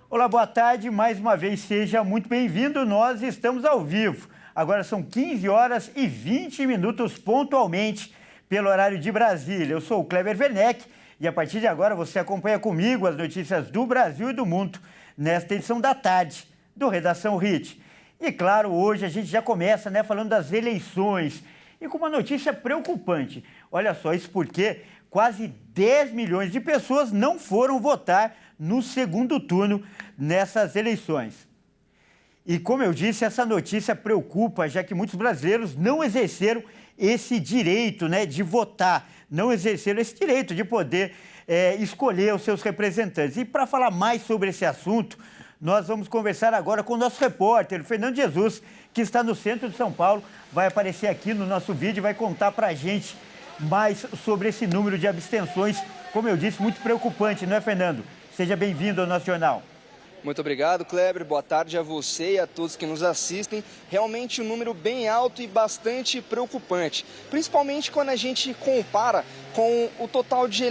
Olá, boa tarde. Mais uma vez, seja muito bem-vindo. Nós estamos ao vivo. Agora são 15 horas e 20 minutos pontualmente pelo horário de Brasília. Eu sou o Kleber Werneck e a partir de agora você acompanha comigo as notícias do Brasil e do mundo nesta edição da tarde do Redação HIT. E claro, hoje a gente já começa falando das eleições e com uma notícia preocupante. Olha só, isso porque quase 10 milhões de pessoas não foram votar no segundo turno nessas eleições. E como eu disse, essa notícia preocupa, já que muitos brasileiros não exerceram esse direito de votar, não exerceram esse direito de poder escolher os seus representantes. E para falar mais sobre esse assunto, nós vamos conversar agora com o nosso repórter, Fernando Jesus, que está no centro de São Paulo, vai aparecer aqui no nosso vídeo e vai contar para a gente mais sobre esse número de abstenções, como eu disse, muito preocupante, não é, Fernando? Seja bem-vindo ao nosso jornal. Muito obrigado, Kleber. Boa tarde a você e a todos que nos assistem. Realmente um número bem alto e bastante preocupante, principalmente quando a gente compara com o total de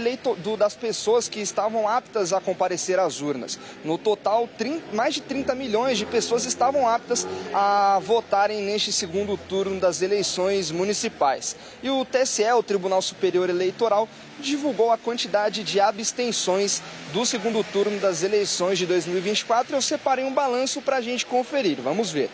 das pessoas que estavam aptas a comparecer às urnas. No total, mais de 30 milhões de pessoas estavam aptas a votarem neste segundo turno das eleições municipais. E o TSE, o Tribunal Superior Eleitoral, divulgou a quantidade de abstenções do segundo turno das eleições de 2024. Eu separei um balanço para a gente conferir. Vamos ver.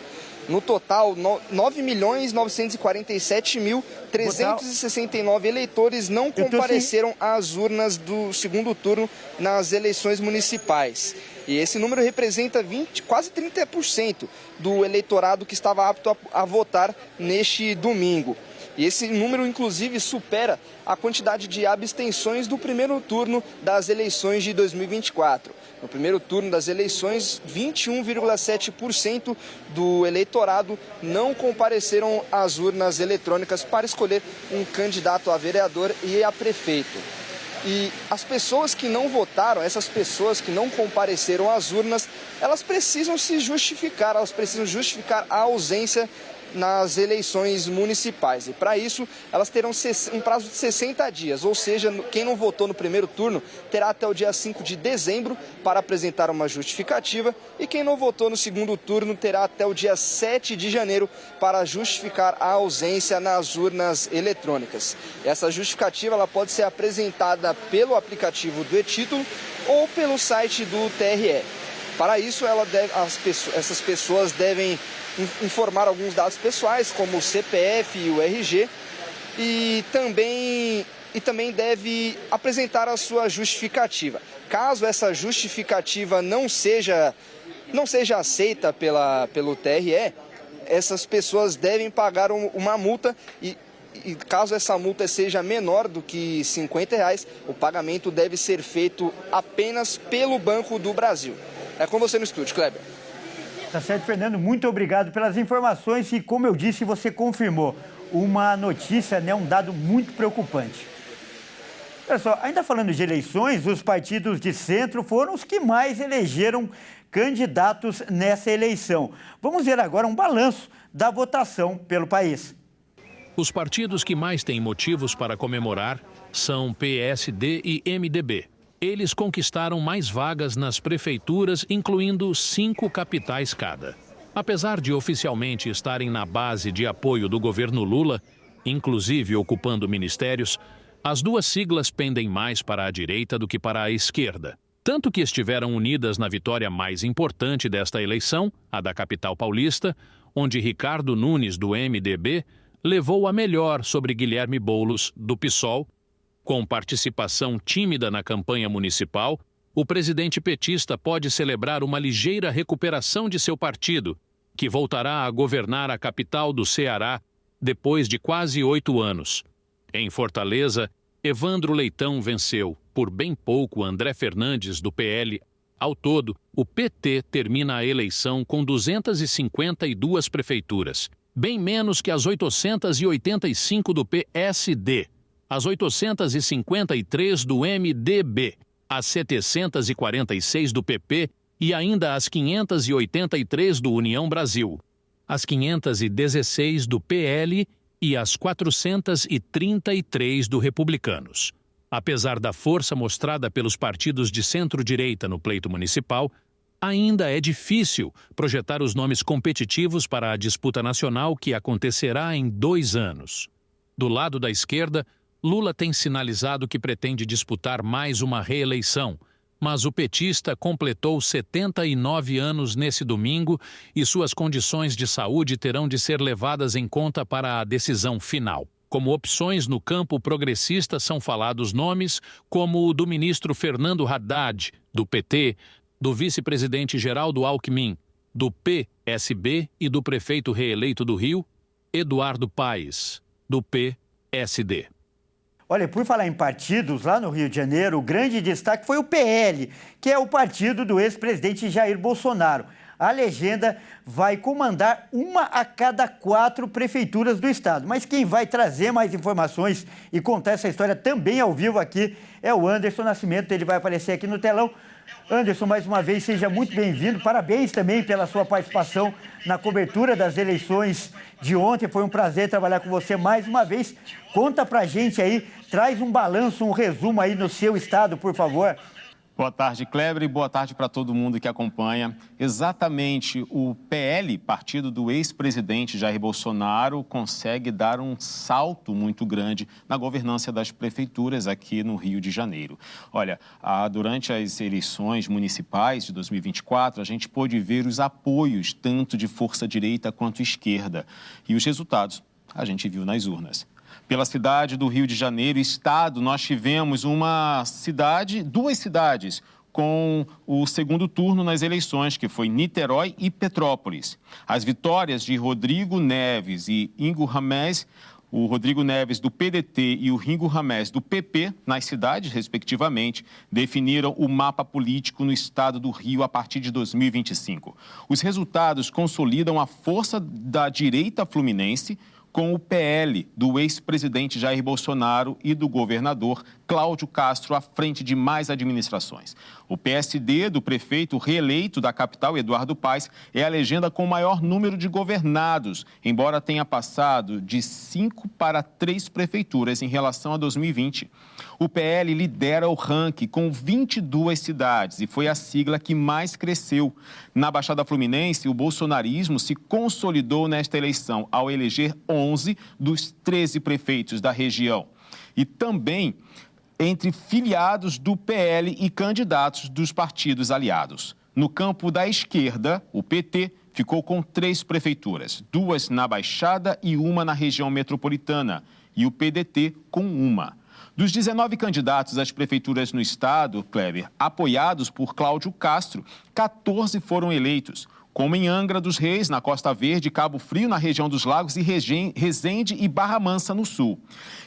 No total, 9.947.369 eleitores não compareceram às urnas do segundo turno nas eleições municipais. E esse número representa quase 30% do eleitorado que estava apto a votar neste domingo. E esse número, inclusive, supera a quantidade de abstenções do primeiro turno das eleições de 2024. No primeiro turno das eleições, 21,7% do eleitorado não compareceram às urnas eletrônicas para escolher um candidato a vereador e a prefeito. E as pessoas que não votaram, essas pessoas que não compareceram às urnas, elas precisam se justificar, elas precisam justificar a ausência nas eleições municipais. E para isso, elas terão um prazo de 60 dias, ou seja, quem não votou no primeiro turno terá até o dia 5 de dezembro para apresentar uma justificativa e quem não votou no segundo turno terá até o dia 7 de janeiro para justificar a ausência nas urnas eletrônicas. Essa justificativa ela pode ser apresentada pelo aplicativo do e-Título ou pelo site do TRE. Para isso, essas pessoas devem informar alguns dados pessoais, como o CPF e o RG, e também deve apresentar a sua justificativa. Caso essa justificativa não seja aceita pelo TRE, essas pessoas devem pagar uma multa e caso essa multa seja menor do que R$ 50, o pagamento deve ser feito apenas pelo Banco do Brasil. É com você no estúdio, Kleber. Tá certo, Fernando. Muito obrigado pelas informações e, como eu disse, você confirmou uma notícia, um dado muito preocupante. Olha só, ainda falando de eleições, os partidos de centro foram os que mais elegeram candidatos nessa eleição. Vamos ver agora um balanço da votação pelo país. Os partidos que mais têm motivos para comemorar são PSD e MDB. Eles conquistaram mais vagas nas prefeituras, incluindo 5 capitais cada. Apesar de oficialmente estarem na base de apoio do governo Lula, inclusive ocupando ministérios, as duas siglas pendem mais para a direita do que para a esquerda. Tanto que estiveram unidas na vitória mais importante desta eleição, a da capital paulista, onde Ricardo Nunes, do MDB, levou a melhor sobre Guilherme Boulos, do PSOL. Com participação tímida na campanha municipal, o presidente petista pode celebrar uma ligeira recuperação de seu partido, que voltará a governar a capital do Ceará depois de quase 8 anos. Em Fortaleza, Evandro Leitão venceu, por bem pouco, André Fernandes, do PL. Ao todo, o PT termina a eleição com 252 prefeituras, bem menos que as 885 do PSD. As 853 do MDB, as 746 do PP e ainda as 583 do União Brasil, as 516 do PL e as 433 do Republicanos. Apesar da força mostrada pelos partidos de centro-direita no pleito municipal, ainda é difícil projetar os nomes competitivos para a disputa nacional que acontecerá em 2 anos. Do lado da esquerda, Lula tem sinalizado que pretende disputar mais uma reeleição, mas o petista completou 79 anos nesse domingo e suas condições de saúde terão de ser levadas em conta para a decisão final. Como opções no campo progressista são falados nomes como o do ministro Fernando Haddad, do PT, do vice-presidente Geraldo Alckmin, do PSB e do prefeito reeleito do Rio, Eduardo Paes, do PSD. Olha, por falar em partidos, lá no Rio de Janeiro, o grande destaque foi o PL, que é o partido do ex-presidente Jair Bolsonaro. A legenda vai comandar 1 a cada 4 prefeituras do estado. Mas quem vai trazer mais informações e contar essa história também ao vivo aqui é o Anderson Nascimento. Ele vai aparecer aqui no telão. Anderson, mais uma vez, seja muito bem-vindo. Parabéns também pela sua participação na cobertura das eleições de ontem. Foi um prazer trabalhar com você mais uma vez. Conta pra gente aí, traz um balanço, um resumo aí no seu estado, por favor. Boa tarde, Kleber, e boa tarde para todo mundo que acompanha. Exatamente, o PL, partido do ex-presidente Jair Bolsonaro, consegue dar um salto muito grande na governança das prefeituras aqui no Rio de Janeiro. Olha, durante as eleições municipais de 2024, a gente pôde ver os apoios tanto de força direita quanto esquerda. E os resultados a gente viu nas urnas. Pela cidade do Rio de Janeiro, estado, nós tivemos duas cidades com o segundo turno nas eleições, que foi Niterói e Petrópolis. As vitórias de Rodrigo Neves e Ingo Ramés, o Rodrigo Neves do PDT e o Ingo Ramés do PP, nas cidades, respectivamente, definiram o mapa político no estado do Rio a partir de 2025. Os resultados consolidam a força da direita fluminense com o PL do ex-presidente Jair Bolsonaro e do governador Cláudio Castro à frente de mais administrações. O PSD do prefeito reeleito da capital, Eduardo Paes, é a legenda com o maior número de governados, embora tenha passado de 5 para 3 prefeituras em relação a 2020. O PL lidera o ranking com 22 cidades e foi a sigla que mais cresceu. Na Baixada Fluminense, o bolsonarismo se consolidou nesta eleição ao eleger 11 dos 13 prefeitos da região. E também entre filiados do PL e candidatos dos partidos aliados. No campo da esquerda, o PT ficou com 3 prefeituras, 2 na Baixada e 1 na região metropolitana, e o PDT com 1. Dos 19 candidatos às prefeituras no estado, Kleber, apoiados por Cláudio Castro, 14 foram eleitos, como em Angra dos Reis, na Costa Verde, Cabo Frio, na região dos Lagos, e Resende e Barra Mansa, no sul.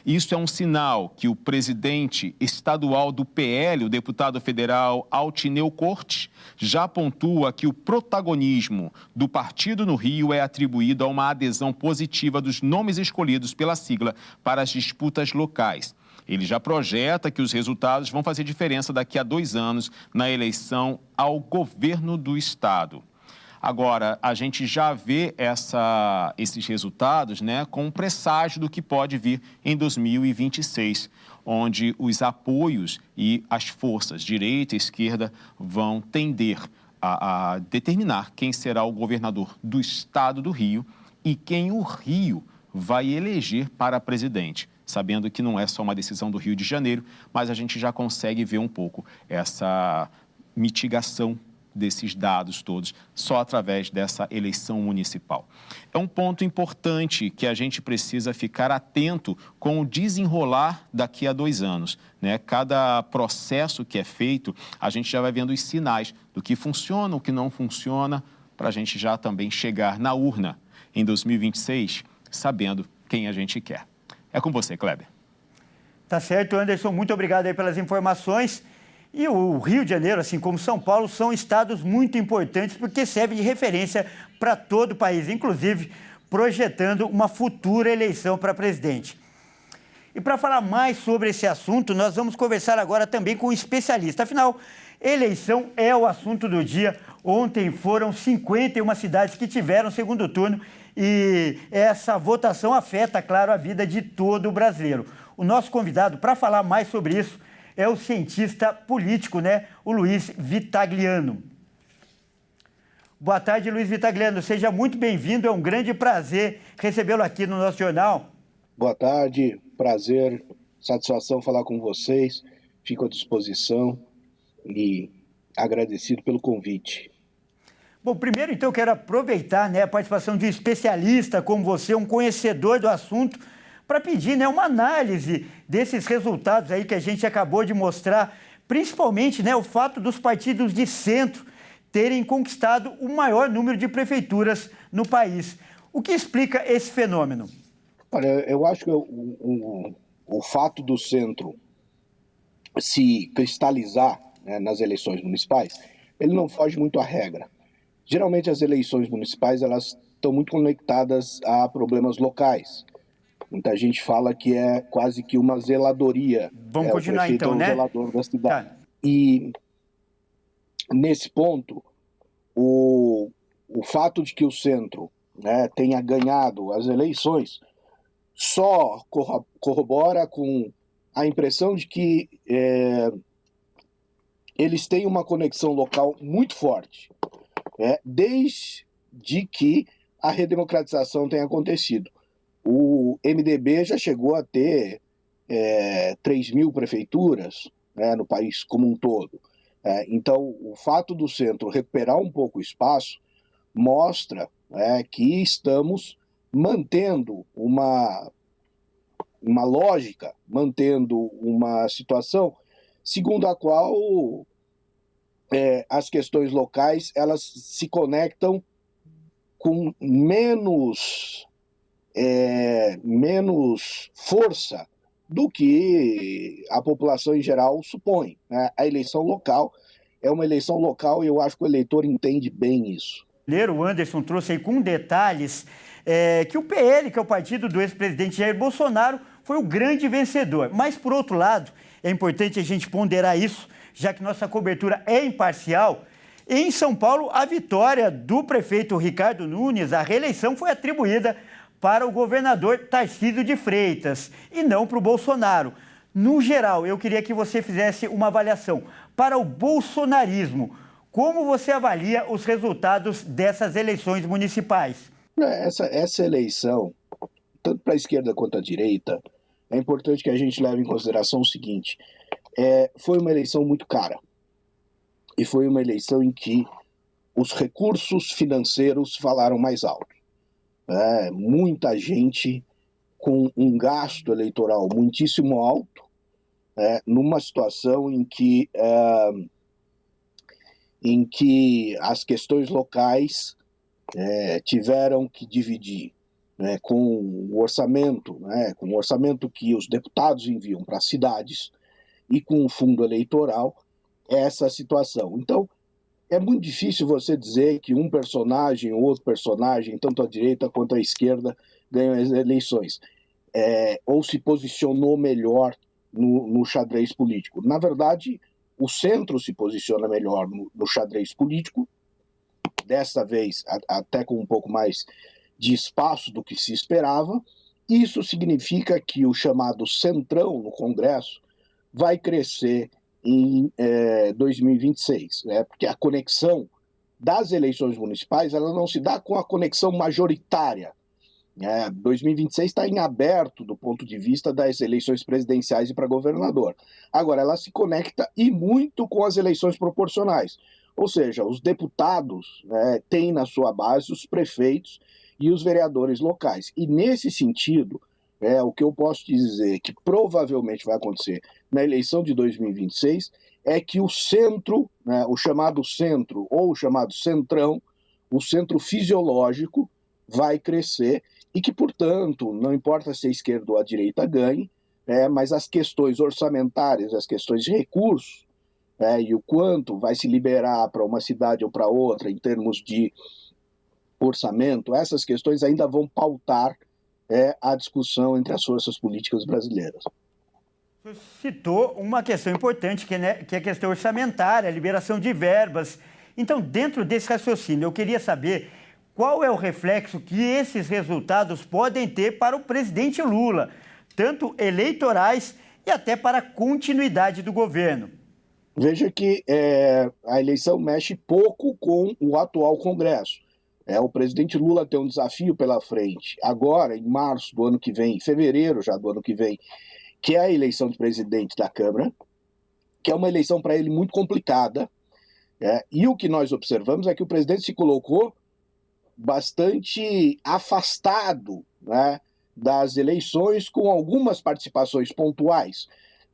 Isso é um sinal que o presidente estadual do PL, o deputado federal Altineu Cortes, já pontua que o protagonismo do partido no Rio é atribuído a uma adesão positiva dos nomes escolhidos pela sigla para as disputas locais. Ele já projeta que os resultados vão fazer diferença daqui a 2 anos na eleição ao governo do estado. Agora, a gente já vê esses resultados, com um presságio do que pode vir em 2026, onde os apoios e as forças direita e esquerda vão tender a determinar quem será o governador do estado do Rio e quem o Rio vai eleger para presidente, sabendo que não é só uma decisão do Rio de Janeiro, mas a gente já consegue ver um pouco essa mitigação desses dados todos, só através dessa eleição municipal. É um ponto importante que a gente precisa ficar atento com o desenrolar daqui a 2 anos. Cada processo que é feito, a gente já vai vendo os sinais do que funciona, o que não funciona, para a gente já também chegar na urna em 2026, sabendo quem a gente quer. É com você, Kleber. Tá certo, Anderson. Muito obrigado aí pelas informações. E o Rio de Janeiro, assim como São Paulo, são estados muito importantes porque servem de referência para todo o país, inclusive projetando uma futura eleição para presidente. E para falar mais sobre esse assunto, nós vamos conversar agora também com um especialista. Afinal, eleição é o assunto do dia. Ontem foram 51 cidades que tiveram segundo turno e essa votação afeta, claro, a vida de todo o brasileiro. O nosso convidado para falar mais sobre isso é o cientista político, o Luiz Vitagliano. Boa tarde, Luiz Vitagliano. Seja muito bem-vindo. É um grande prazer recebê-lo aqui no nosso jornal. Boa tarde, prazer, satisfação falar com vocês. Fico à disposição e agradecido pelo convite. Bom, primeiro, então, eu quero aproveitar, a participação de um especialista como você, um conhecedor do assunto, para pedir, uma análise desses resultados aí que a gente acabou de mostrar, principalmente, o fato dos partidos de centro terem conquistado o maior número de prefeituras no país. O que explica esse fenômeno? Olha, eu acho que o fato do centro se cristalizar, nas eleições municipais, ele não foge muito à regra. Geralmente as eleições municipais elas estão muito conectadas a problemas locais. Muita gente fala que é quase que uma zeladoria. Vamos continuar então, o zelador da cidade. Tá. E nesse ponto, o fato de que o centro tenha ganhado as eleições só corrobora com a impressão de que eles têm uma conexão local muito forte, desde que a redemocratização tenha acontecido. O MDB já chegou a ter 3.000 prefeituras no país como um todo. Então, o fato do centro recuperar um pouco o espaço mostra que estamos mantendo uma lógica, mantendo uma situação segundo a qual as questões locais elas se conectam com menos força do que a população em geral supõe. A eleição local é uma eleição local e eu acho que o eleitor entende bem isso. O Anderson trouxe aí com detalhes que o PL, que é o partido do ex-presidente Jair Bolsonaro, foi o grande vencedor. Mas, por outro lado, é importante a gente ponderar isso, já que nossa cobertura é imparcial. Em São Paulo, a vitória do prefeito Ricardo Nunes, a reeleição foi atribuída para o governador Tarcísio de Freitas e não para o Bolsonaro. No geral, eu queria que você fizesse uma avaliação. Para o bolsonarismo, como você avalia os resultados dessas eleições municipais? Essa eleição, tanto para a esquerda quanto a direita, é importante que a gente leve em consideração o seguinte: foi uma eleição muito cara. E foi uma eleição em que os recursos financeiros falaram mais alto. Muita gente com um gasto eleitoral muitíssimo alto, numa situação em que as questões locais tiveram que dividir com o orçamento, com o orçamento que os deputados enviam para as cidades e com o fundo eleitoral, essa situação. Então, é muito difícil você dizer que um personagem ou outro personagem, tanto à direita quanto à esquerda, ganham as eleições, ou se posicionou melhor no xadrez político. Na verdade, o centro se posiciona melhor no xadrez político, desta vez até com um pouco mais de espaço do que se esperava. Isso significa que o chamado centrão no Congresso vai crescer em 2026, porque a conexão das eleições municipais ela não se dá com a conexão majoritária. 2026 está em aberto do ponto de vista das eleições presidenciais e para governador. Agora, ela se conecta e muito com as eleições proporcionais, ou seja, os deputados têm na sua base os prefeitos e os vereadores locais. E nesse sentido, o que eu posso dizer que provavelmente vai acontecer na eleição de 2026 é que o centro, o chamado centro ou o chamado centrão, o centro fisiológico vai crescer e que, portanto, não importa se a esquerda ou a direita ganhe, mas as questões orçamentárias, as questões de recursos, e o quanto vai se liberar para uma cidade ou para outra em termos de orçamento, essas questões ainda vão pautar a discussão entre as forças políticas brasileiras. Você citou uma questão importante, que é a questão orçamentária, a liberação de verbas. Então, dentro desse raciocínio, eu queria saber qual é o reflexo que esses resultados podem ter para o presidente Lula, tanto eleitorais e até para a continuidade do governo. Veja que a eleição mexe pouco com o atual Congresso. O presidente Lula tem um desafio pela frente, agora, em março do ano que vem, em fevereiro já do ano que vem, que é a eleição de presidente da Câmara, que é uma eleição para ele muito complicada. E o que nós observamos é que o presidente se colocou bastante afastado, né, das eleições, com algumas participações pontuais,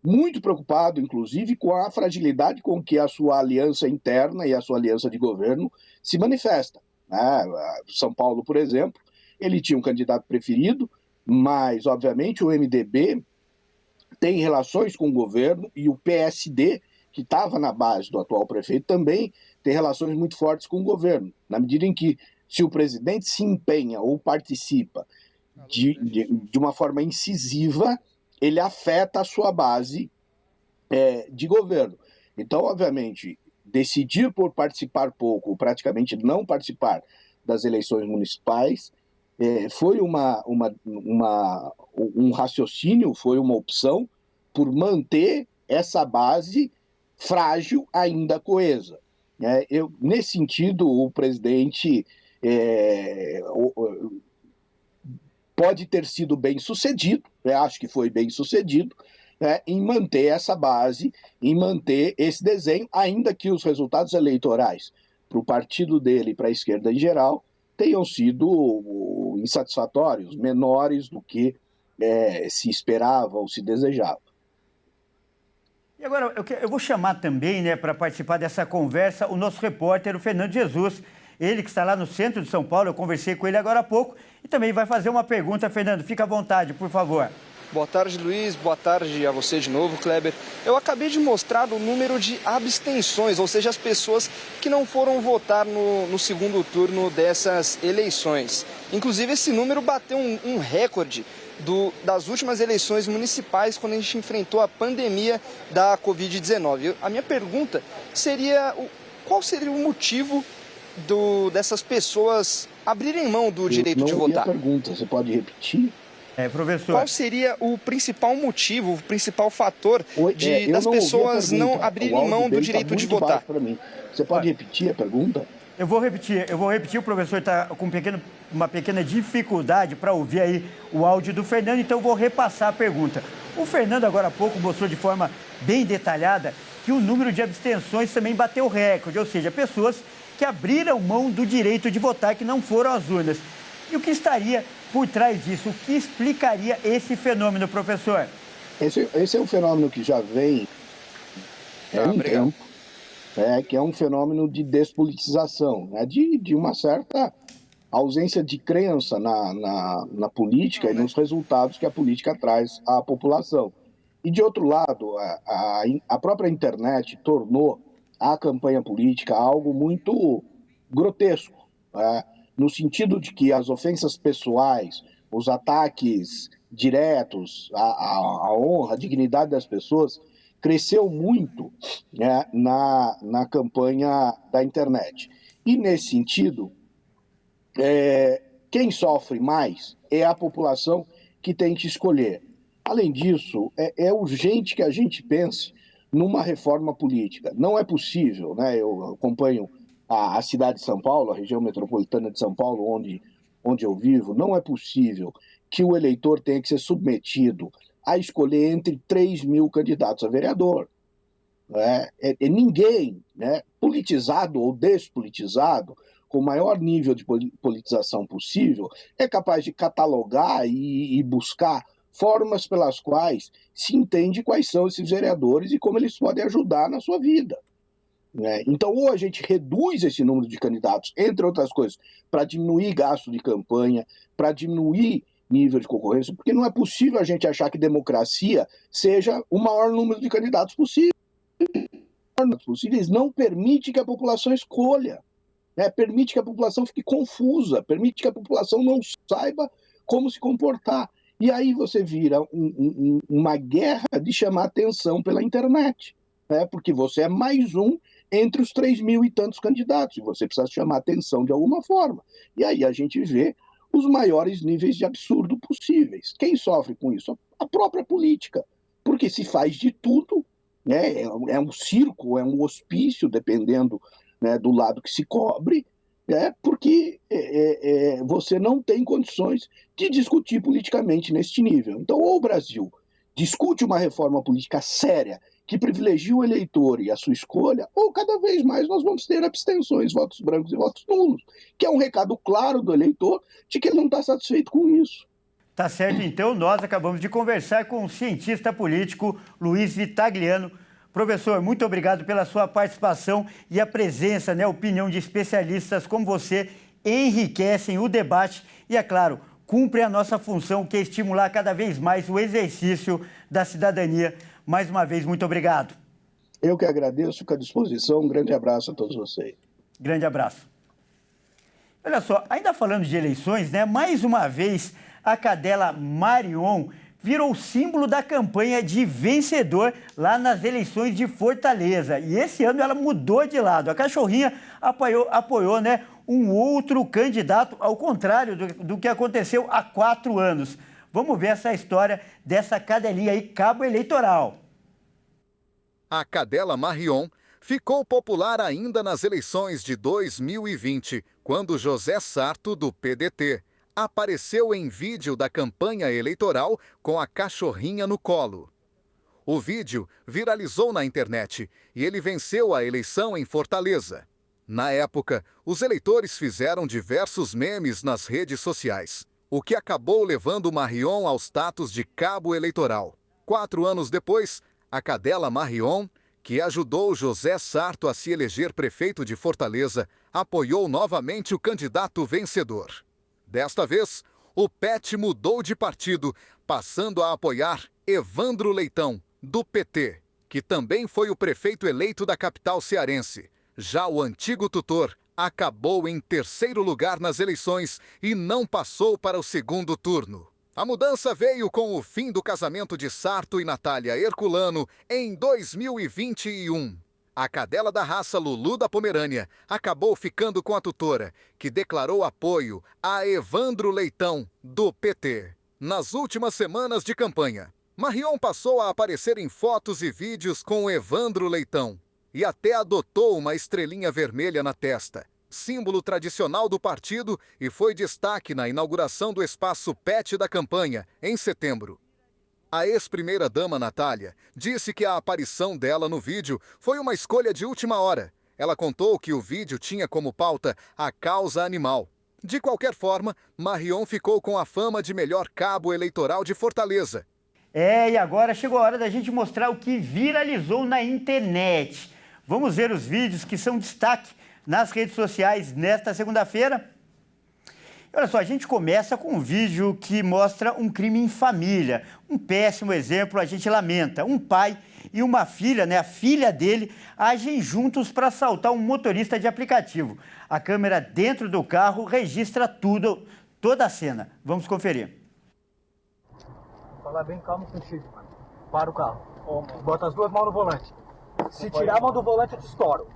muito preocupado, inclusive, com a fragilidade com que a sua aliança interna e a sua aliança de governo se manifesta. São Paulo, por exemplo, ele tinha um candidato preferido, mas, obviamente, o MDB tem relações com o governo e o PSD, que estava na base do atual prefeito, também tem relações muito fortes com o governo, na medida em que, se o presidente se empenha ou participa de uma forma incisiva, ele afeta a sua base de governo. Então, obviamente, decidir por participar pouco, ou praticamente não participar das eleições municipais, foi um raciocínio, foi uma opção por manter essa base frágil, ainda coesa. Nesse sentido, o presidente pode ter sido bem sucedido, acho que foi bem sucedido, em manter essa base, em manter esse desenho, ainda que os resultados eleitorais para o partido dele e para a esquerda em geral tenham sido insatisfatórios, menores do que se esperava ou se desejava. E agora, eu vou chamar também, para participar dessa conversa, o nosso repórter, o Fernando Jesus, ele que está lá no centro de São Paulo, eu conversei com ele agora há pouco, e também vai fazer uma pergunta. Fernando, fica à vontade, por favor. Boa tarde, Luiz. Boa tarde a você de novo, Kleber. Eu acabei de mostrar o número de abstenções, ou seja, as pessoas que não foram votar no segundo turno dessas eleições. Inclusive, esse número bateu um recorde das últimas eleições municipais, quando a gente enfrentou a pandemia da Covid-19. A minha pergunta seria, qual seria o motivo dessas pessoas abrirem mão do direito de votar? Não ouvi a pergunta, você pode repetir? Professor. Qual seria o principal motivo, o principal fator das pessoas não abrirem mão do direito de votar? Você pode repetir a pergunta? Eu vou repetir, o professor está com uma pequena dificuldade para ouvir aí o áudio do Fernando, então eu vou repassar a pergunta. O Fernando agora há pouco mostrou de forma bem detalhada que o número de abstenções também bateu recorde, ou seja, pessoas que abriram mão do direito de votar, que não foram às urnas. E o que estaria por trás disso? O que explicaria esse fenômeno, professor? Esse é um fenômeno que já vem há um tempo, que é um fenômeno de despolitização, de uma certa ausência de crença na política e nos resultados que a política traz à população. E, de outro lado, a própria internet tornou a campanha política algo muito grotesco, no sentido de que as ofensas pessoais, os ataques diretos à honra, à dignidade das pessoas, cresceu muito na campanha da internet. E, nesse sentido, quem sofre mais é a população que tem que escolher. Além disso, é urgente que a gente pense numa reforma política. Não é possível, eu acompanho a cidade de São Paulo, a região metropolitana de São Paulo, onde eu vivo, não é possível que o eleitor tenha que ser submetido a escolher entre 3.000 candidatos a vereador. Ninguém, politizado ou despolitizado, com o maior nível de politização possível, é capaz de catalogar e buscar formas pelas quais se entende quais são esses vereadores e como eles podem ajudar na sua vida. Então, ou a gente reduz esse número de candidatos, entre outras coisas, para diminuir gasto de campanha, para diminuir nível de concorrência, porque não é possível a gente achar que democracia seja o maior número de candidatos possível. Não permite que a população escolha, permite que a população fique confusa, permite que a população não saiba como se comportar. E aí você vira uma guerra de chamar atenção pela internet, porque você é mais um entre os 3.000 e tantos candidatos, e você precisa chamar atenção de alguma forma. E aí a gente vê os maiores níveis de absurdo possíveis. Quem sofre com isso? A própria política, porque se faz de tudo né? É um circo, é um hospício, dependendo, né, do lado que se cobre, porque você não tem condições de discutir politicamente neste nível. Então, ou o Brasil discute uma reforma política séria que privilegia o eleitor e a sua escolha, ou cada vez mais nós vamos ter abstenções, votos brancos e votos nulos, que é um recado claro do eleitor de que ele não está satisfeito com isso. Tá certo, então nós acabamos de conversar com o cientista político Luiz Vitagliano. Professor, muito obrigado pela sua participação e a presença, né, opinião de especialistas como você enriquecem o debate e, é claro, cumpre a nossa função, que é estimular cada vez mais o exercício da cidadania. Mais uma vez, muito obrigado. Eu que agradeço, fico à disposição. Um grande abraço a todos vocês. Grande abraço. Olha só, ainda falando de eleições, né, mais uma vez a cadela Marion virou símbolo da campanha de vencedor lá nas eleições de Fortaleza. E esse ano ela mudou de lado. A cachorrinha apoiou, né, um outro candidato, ao contrário do que aconteceu há 4 anos. Vamos ver essa história dessa cadelinha aí, cabo eleitoral. A cadela Marion ficou popular ainda nas eleições de 2020, quando José Sarto, do PDT, apareceu em vídeo da campanha eleitoral com a cachorrinha no colo. O vídeo viralizou na internet e ele venceu a eleição em Fortaleza. Na época, os eleitores fizeram diversos memes nas redes sociais, o que acabou levando Marion ao status de cabo eleitoral. 4 anos depois, a cadela Marion, que ajudou José Sarto a se eleger prefeito de Fortaleza, apoiou novamente o candidato vencedor. Desta vez, o pet mudou de partido, passando a apoiar Evandro Leitão, do PT, que também foi o prefeito eleito da capital cearense. Já o antigo tutor acabou em 3º lugar nas eleições e não passou para o 2º turno. A mudança veio com o fim do casamento de Sarto e Natália Herculano em 2021. A cadela da raça Lulu da Pomerânia acabou ficando com a tutora, que declarou apoio a Evandro Leitão, do PT. Nas últimas semanas de campanha, Marion passou a aparecer em fotos e vídeos com Evandro Leitão e até adotou uma estrelinha vermelha na testa, símbolo tradicional do partido, e foi destaque na inauguração do espaço pet da campanha, em setembro. A ex-primeira-dama Natália disse que a aparição dela no vídeo foi uma escolha de última hora. Ela contou que o vídeo tinha como pauta a causa animal. De qualquer forma, Marion ficou com a fama de melhor cabo eleitoral de Fortaleza. E agora chegou a hora da gente mostrar o que viralizou na internet. Vamos ver os vídeos que são destaque nas redes sociais nesta segunda-feira. Olha só, a gente começa com um vídeo que mostra um crime em família. Um péssimo exemplo, a gente lamenta. Um pai e uma filha, né, a filha dele, agem juntos para assaltar um motorista de aplicativo. A câmera dentro do carro registra tudo, toda a cena. Vamos conferir. Vou falar bem calmo contigo, mano. Para o carro. Bota as 2 mãos no volante. Se tirar a mão do volante, eu te estouro.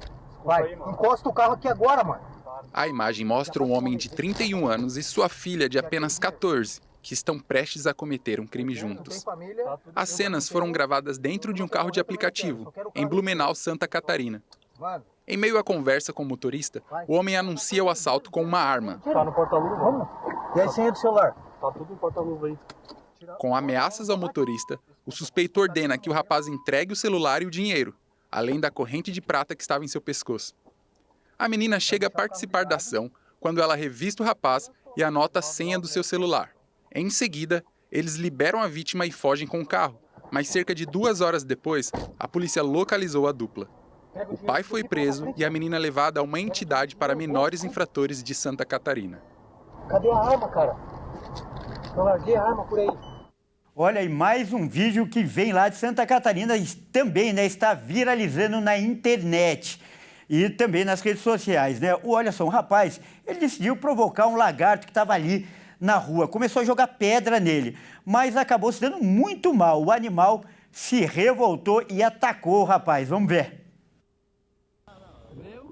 Vai, encosta o carro aqui agora, mano. A imagem mostra um homem de 31 anos e sua filha de apenas 14, que estão prestes a cometer um crime juntos. As cenas foram gravadas dentro de um carro de aplicativo, em Blumenau, Santa Catarina. Em meio à conversa com o motorista, o homem anuncia o assalto com uma arma. Tá no porta-luva, vamos? E a senha do celular? Tá tudo no porta-luva aí. Com ameaças ao motorista, o suspeito ordena que o rapaz entregue o celular e o dinheiro, além da corrente de prata que estava em seu pescoço. A menina chega a participar da ação quando ela revista o rapaz e anota a senha do seu celular. Em seguida, eles liberam a vítima e fogem com o carro, mas cerca de 2 horas depois, a polícia localizou a dupla. O pai foi preso e a menina levada a uma entidade para menores infratores de Santa Catarina. Cadê a arma, cara? Eu larguei a arma por aí. Olha, e mais um vídeo que vem lá de Santa Catarina e também, né, está viralizando na internet e também nas redes sociais, né? Olha só, um rapaz, ele decidiu provocar um lagarto que estava ali na rua, começou a jogar pedra nele, mas acabou se dando muito mal. O animal se revoltou e atacou o rapaz. Vamos ver.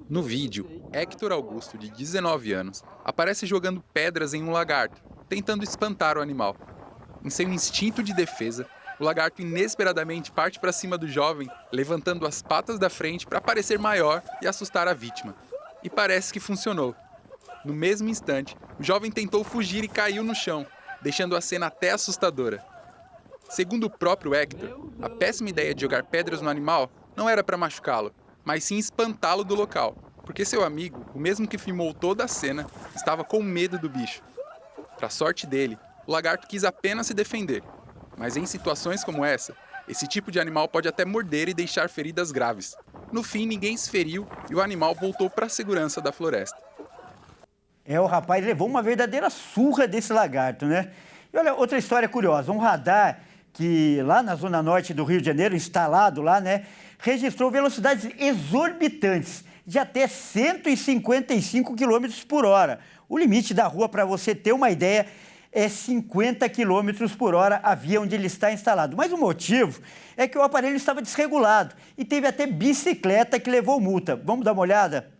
No vídeo, Héctor Augusto, de 19 anos, aparece jogando pedras em um lagarto, tentando espantar o animal. Em seu instinto de defesa, o lagarto inesperadamente parte para cima do jovem, levantando as patas da frente para parecer maior e assustar a vítima. E parece que funcionou. No mesmo instante, o jovem tentou fugir e caiu no chão, deixando a cena até assustadora. Segundo o próprio Hector, a péssima ideia de jogar pedras no animal não era para machucá-lo, mas sim espantá-lo do local, porque seu amigo, o mesmo que filmou toda a cena, estava com medo do bicho. Para sorte dele, o lagarto quis apenas se defender, mas em situações como essa, esse tipo de animal pode até morder e deixar feridas graves. No fim, ninguém se feriu e o animal voltou para a segurança da floresta. O rapaz levou uma verdadeira surra desse lagarto, né? E olha, outra história curiosa, um radar que lá na zona norte do Rio de Janeiro, instalado lá, né, registrou velocidades exorbitantes de até 155 km por hora. O limite da rua, para você ter uma ideia, é 50 km por hora a via onde ele está instalado. Mas o motivo é que o aparelho estava desregulado e teve até bicicleta que levou multa. Vamos dar uma olhada?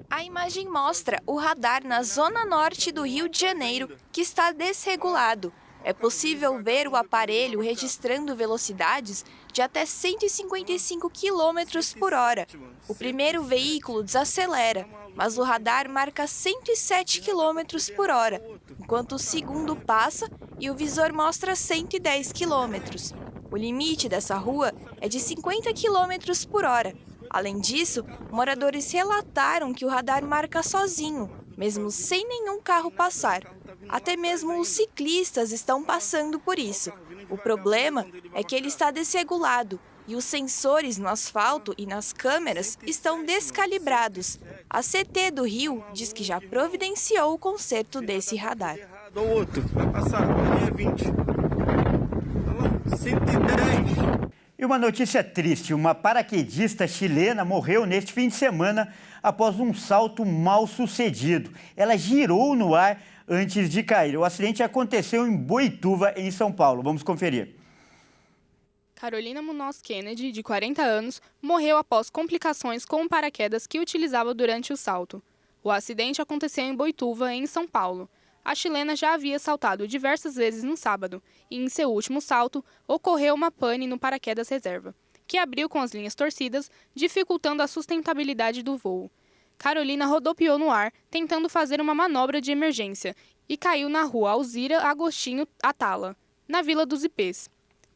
A imagem mostra o radar na zona norte do Rio de Janeiro, que está desregulado. É possível ver o aparelho registrando velocidades de até 155 km por hora. O primeiro veículo desacelera, mas o radar marca 107 km por hora, enquanto o segundo passa e o visor mostra 110 km. O limite dessa rua é de 50 km por hora. Além disso, moradores relataram que o radar marca sozinho, mesmo sem nenhum carro passar. Até mesmo os ciclistas estão passando por isso. O problema é que ele está desregulado e os sensores no asfalto e nas câmeras estão descalibrados. A CT do Rio diz que já providenciou o conserto desse radar. O outro vai passar, linha 20. 110. E uma notícia triste, uma paraquedista chilena morreu neste fim de semana após um salto mal sucedido. Ela girou no ar antes de cair. O acidente aconteceu em Boituva, em São Paulo. Vamos conferir. Carolina Munoz Kennedy, de 40 anos, morreu após complicações com o paraquedas que utilizava durante o salto. O acidente aconteceu em Boituva, em São Paulo. A chilena já havia saltado diversas vezes no sábado e, em seu último salto, ocorreu uma pane no paraquedas reserva, que abriu com as linhas torcidas, dificultando a sustentabilidade do voo. Carolina rodopiou no ar, tentando fazer uma manobra de emergência, e caiu na rua Alzira Agostinho Atala, na Vila dos Ipês,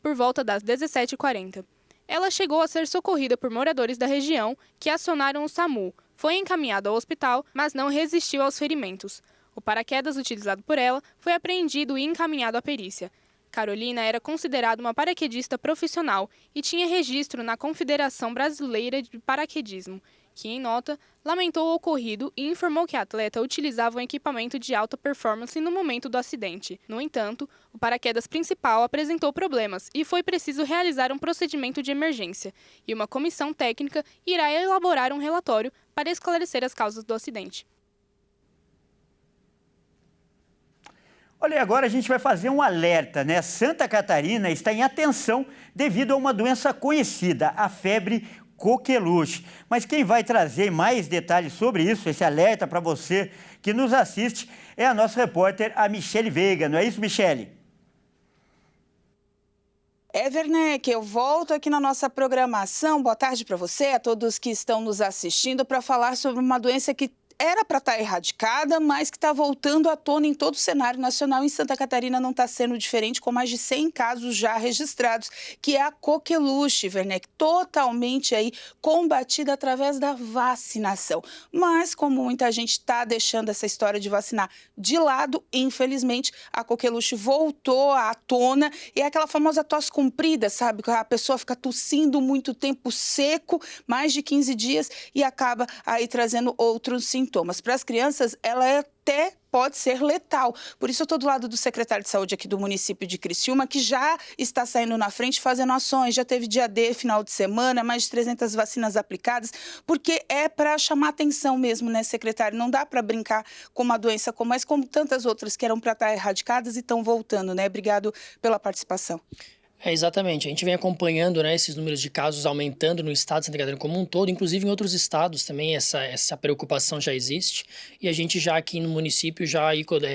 por volta das 17h40. Ela chegou a ser socorrida por moradores da região, que acionaram o SAMU. Foi encaminhada ao hospital, mas não resistiu aos ferimentos. O paraquedas utilizado por ela foi apreendido e encaminhado à perícia. Carolina era considerada uma paraquedista profissional e tinha registro na Confederação Brasileira de Paraquedismo, que, em nota, lamentou o ocorrido e informou que a atleta utilizava um equipamento de alta performance no momento do acidente. No entanto, o paraquedas principal apresentou problemas e foi preciso realizar um procedimento de emergência, e uma comissão técnica irá elaborar um relatório para esclarecer as causas do acidente. Olha, agora a gente vai fazer um alerta, né? Santa Catarina está em atenção devido a uma doença conhecida, a febre coqueluche. Mas quem vai trazer mais detalhes sobre isso, esse alerta para você que nos assiste, é a nossa repórter, a Michele Veiga. Não é isso, Michele? Werneck, eu volto aqui na nossa programação. Boa tarde para você, a todos que estão nos assistindo, para falar sobre uma doença que era para estar erradicada, mas que está voltando à tona em todo o cenário nacional. Em Santa Catarina não está sendo diferente, com mais de 100 casos já registrados, que é a coqueluche, Werneck, totalmente aí combatida através da vacinação. Mas, como muita gente está deixando essa história de vacinar de lado, infelizmente, a coqueluche voltou à tona. E é aquela famosa tosse comprida, sabe? Que a pessoa fica tossindo muito tempo seco, mais de 15 dias, e acaba aí trazendo outros sintomas. Para as crianças, ela até pode ser letal. Por isso eu estou do lado do secretário de saúde aqui do município de Criciúma, que já está saindo na frente fazendo ações. Já teve dia D, final de semana, mais de 300 vacinas aplicadas, porque é para chamar atenção mesmo, né, secretário? Não dá para brincar com uma doença como essa, como tantas outras que eram para estar erradicadas e estão voltando, né? Obrigado pela participação. Exatamente. A gente vem acompanhando, né, esses números de casos aumentando no estado de Santa Catarina como um todo, inclusive em outros estados também essa preocupação já existe, e a gente já aqui no município já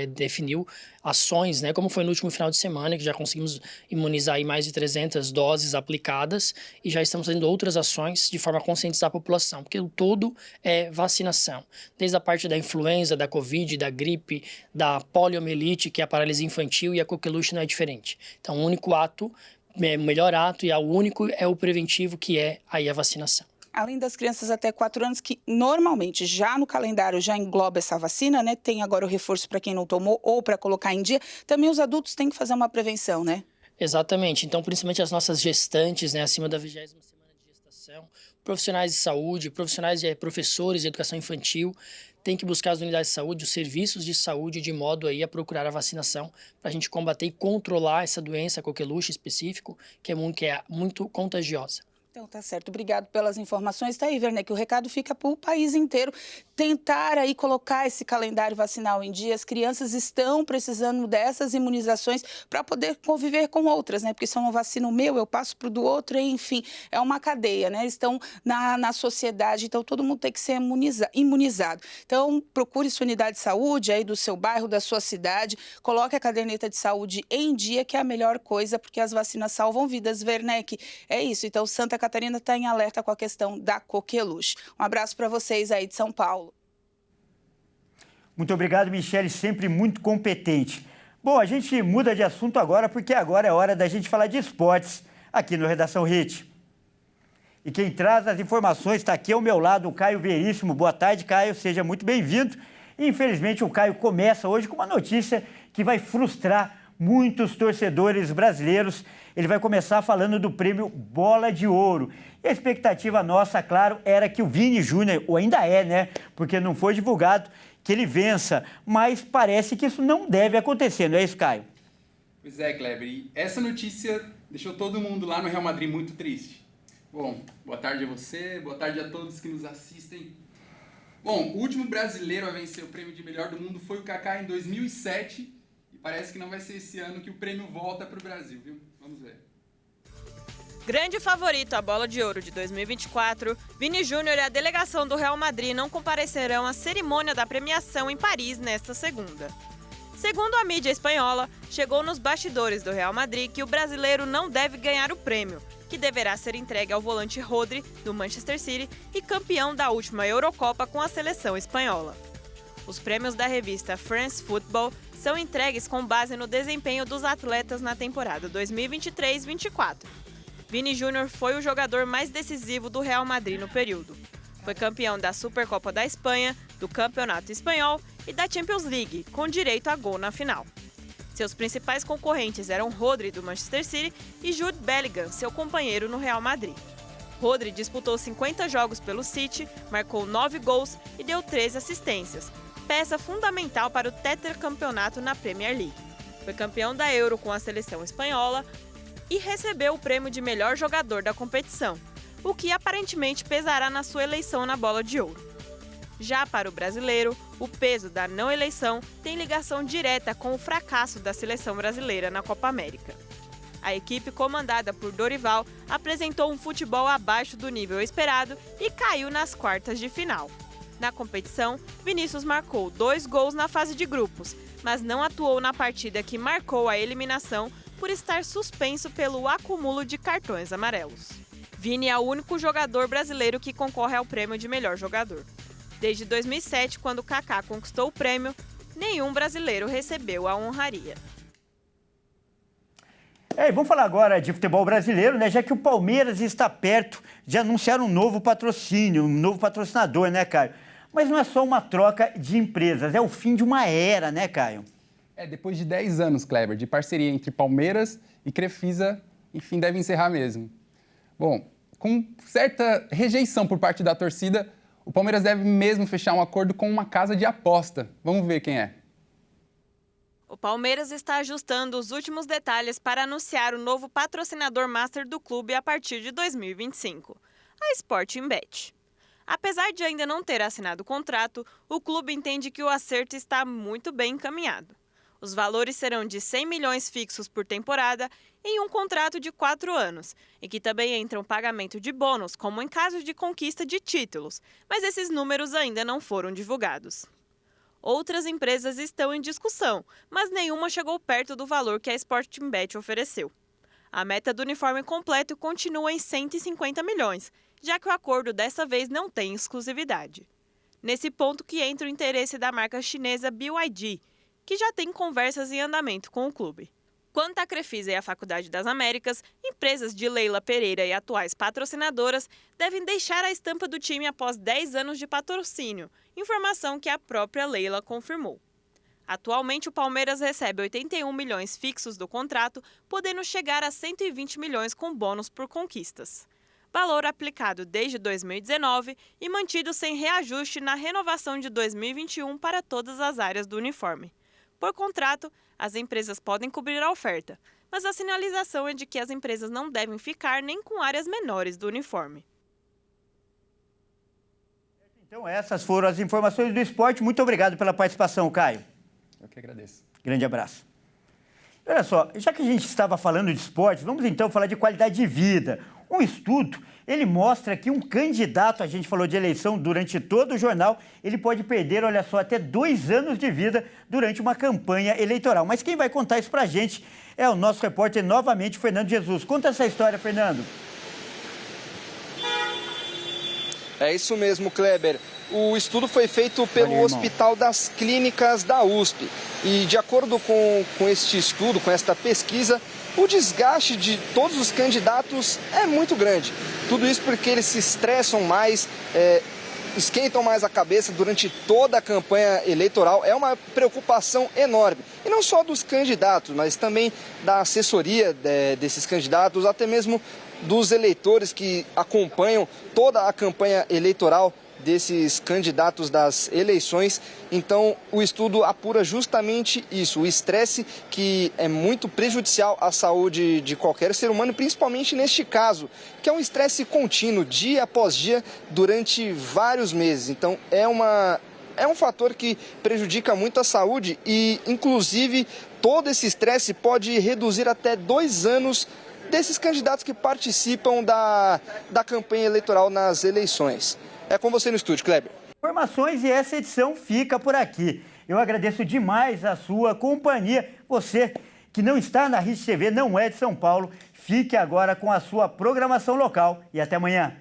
definiu ações, né, como foi no último final de semana, que já conseguimos imunizar aí mais de 300 doses aplicadas e já estamos fazendo outras ações de forma a conscientizar a população, porque o todo é vacinação. Desde a parte da influenza, da Covid, da gripe, da poliomielite, que é a paralisia infantil, e a coqueluche não é diferente. Então, o único ato, o melhor ato e o único é o preventivo, que é aí a vacinação. Além das crianças até 4 anos, que normalmente já no calendário já engloba essa vacina, né? Tem agora o reforço para quem não tomou ou para colocar em dia. Também os adultos têm que fazer uma prevenção, né? Exatamente. Então, principalmente as nossas gestantes, né, acima da 20ª semana de gestação, profissionais de saúde, professores de educação infantil, tem que buscar as unidades de saúde, os serviços de saúde, de modo aí a procurar a vacinação para a gente combater e controlar essa doença, coqueluche específico, que é muito contagiosa. Então, tá certo. Obrigado pelas informações. Tá aí, Werneck, o recado fica para o país inteiro tentar aí colocar esse calendário vacinal em dia. As crianças estão precisando dessas imunizações para poder conviver com outras, né? Porque se eu não vacino o meu, eu passo para o do outro, enfim, é uma cadeia, né? Estão na sociedade, então todo mundo tem que ser imunizado. Então, procure sua unidade de saúde aí do seu bairro, da sua cidade, coloque a caderneta de saúde em dia, que é a melhor coisa, porque as vacinas salvam vidas, Werneck. É isso. Então, Santa Catarina está em alerta com a questão da coqueluche. Um abraço para vocês aí de São Paulo. Muito obrigado, Michele, sempre muito competente. Bom, a gente muda de assunto agora, porque agora é hora da gente falar de esportes aqui no Redação Hit. E quem traz as informações está aqui ao meu lado, o Caio Veríssimo. Boa tarde, Caio, seja muito bem-vindo. Infelizmente, o Caio começa hoje com uma notícia que vai frustrar muitos torcedores brasileiros. Ele vai começar falando do prêmio Bola de Ouro. E a expectativa nossa, claro, era que o Vini Júnior, ou ainda é, né? Porque não foi divulgado, que ele vença. Mas parece que isso não deve acontecer, não é isso, Caio? Pois é, Kleber. E essa notícia deixou todo mundo lá no Real Madrid muito triste. Bom, boa tarde a você, boa tarde a todos que nos assistem. Bom, o último brasileiro a vencer o prêmio de melhor do mundo foi o Kaká em 2007. E parece que não vai ser esse ano que o prêmio volta para o Brasil, viu? Vamos ver. Grande favorito à Bola de Ouro de 2024, Vini Júnior e a delegação do Real Madrid não comparecerão à cerimônia da premiação em Paris nesta segunda. Segundo a mídia espanhola, chegou nos bastidores do Real Madrid que o brasileiro não deve ganhar o prêmio, que deverá ser entregue ao volante Rodri, do Manchester City, e campeão da última Eurocopa com a seleção espanhola. Os prêmios da revista France Football são entregues com base no desempenho dos atletas na temporada 2023-24. Vini Júnior foi o jogador mais decisivo do Real Madrid no período. Foi campeão da Supercopa da Espanha, do Campeonato Espanhol e da Champions League, com direito a gol na final. Seus principais concorrentes eram Rodri, do Manchester City, e Jude Bellingham, seu companheiro no Real Madrid. Rodri disputou 50 jogos pelo City, marcou 9 gols e deu 13 assistências, peça fundamental para o tetracampeonato na Premier League. Foi campeão da Euro com a seleção espanhola e recebeu o prêmio de melhor jogador da competição, o que aparentemente pesará na sua eleição na Bola de Ouro. Já para o brasileiro, o peso da não eleição tem ligação direta com o fracasso da seleção brasileira na Copa América. A equipe comandada por Dorival apresentou um futebol abaixo do nível esperado e caiu nas quartas de final. Na competição, Vinícius marcou 2 gols na fase de grupos, mas não atuou na partida que marcou a eliminação por estar suspenso pelo acúmulo de cartões amarelos. Vini é o único jogador brasileiro que concorre ao prêmio de melhor jogador. Desde 2007, quando Kaká conquistou o prêmio, nenhum brasileiro recebeu a honraria. Vamos falar agora de futebol brasileiro, né? Já que o Palmeiras está perto de anunciar um novo patrocínio, um novo patrocinador, né, Caio? Mas não é só uma troca de empresas, é o fim de uma era, né, Caio? Depois de 10 anos, Kleber, de parceria entre Palmeiras e Crefisa, enfim, deve encerrar mesmo. Bom, com certa rejeição por parte da torcida, o Palmeiras deve mesmo fechar um acordo com uma casa de aposta. Vamos ver quem é. O Palmeiras está ajustando os últimos detalhes para anunciar o novo patrocinador master do clube a partir de 2025, a Sportingbet. Apesar de ainda não ter assinado o contrato, o clube entende que o acerto está muito bem encaminhado. Os valores serão de 100 milhões fixos por temporada em um contrato de 4 anos, em que também entra um pagamento de bônus, como em caso de conquista de títulos, mas esses números ainda não foram divulgados. Outras empresas estão em discussão, mas nenhuma chegou perto do valor que a Sportingbet ofereceu. A meta do uniforme completo continua em 150 milhões, já que o acordo dessa vez não tem exclusividade. Nesse ponto que entra o interesse da marca chinesa BYD, que já tem conversas em andamento com o clube. Quanto à Crefisa e à Faculdade das Américas, empresas de Leila Pereira e atuais patrocinadoras devem deixar a estampa do time após 10 anos de patrocínio, informação que a própria Leila confirmou. Atualmente, o Palmeiras recebe 81 milhões fixos do contrato, podendo chegar a 120 milhões com bônus por conquistas. Valor aplicado desde 2019 e mantido sem reajuste na renovação de 2021 para todas as áreas do uniforme. Por contrato, as empresas podem cobrir a oferta, mas a sinalização é de que as empresas não devem ficar nem com áreas menores do uniforme. Então essas foram as informações do esporte. Muito obrigado pela participação, Caio. Eu que agradeço. Grande abraço. Olha só, já que a gente estava falando de esporte, vamos então falar de qualidade de vida. Um estudo, ele mostra que um candidato, a gente falou de eleição durante todo o jornal, ele pode perder, olha só, até 2 anos de vida durante uma campanha eleitoral. Mas quem vai contar isso pra gente é o nosso repórter, novamente, Fernando Jesus. Conta essa história, Fernando. É isso mesmo, Kleber. O estudo foi feito pelo Hospital das Clínicas da USP. E de acordo com este estudo, com esta pesquisa, o desgaste de todos os candidatos é muito grande. Tudo isso porque eles se estressam mais, esquentam mais a cabeça durante toda a campanha eleitoral. É uma preocupação enorme. E não só dos candidatos, mas também da assessoria desses candidatos, até mesmo dos eleitores que acompanham toda a campanha eleitoral desses candidatos das eleições. Então, o estudo apura justamente isso, o estresse que é muito prejudicial à saúde de qualquer ser humano, principalmente neste caso, que é um estresse contínuo, dia após dia, durante vários meses. Então, é um fator que prejudica muito a saúde e, inclusive, todo esse estresse pode reduzir até 2 anos desses candidatos que participam da campanha eleitoral nas eleições. É com você no estúdio, Kleber. Informações e essa edição fica por aqui. Eu agradeço demais a sua companhia. Você que não está na RIS TV, não é de São Paulo, fique agora com a sua programação local e até amanhã.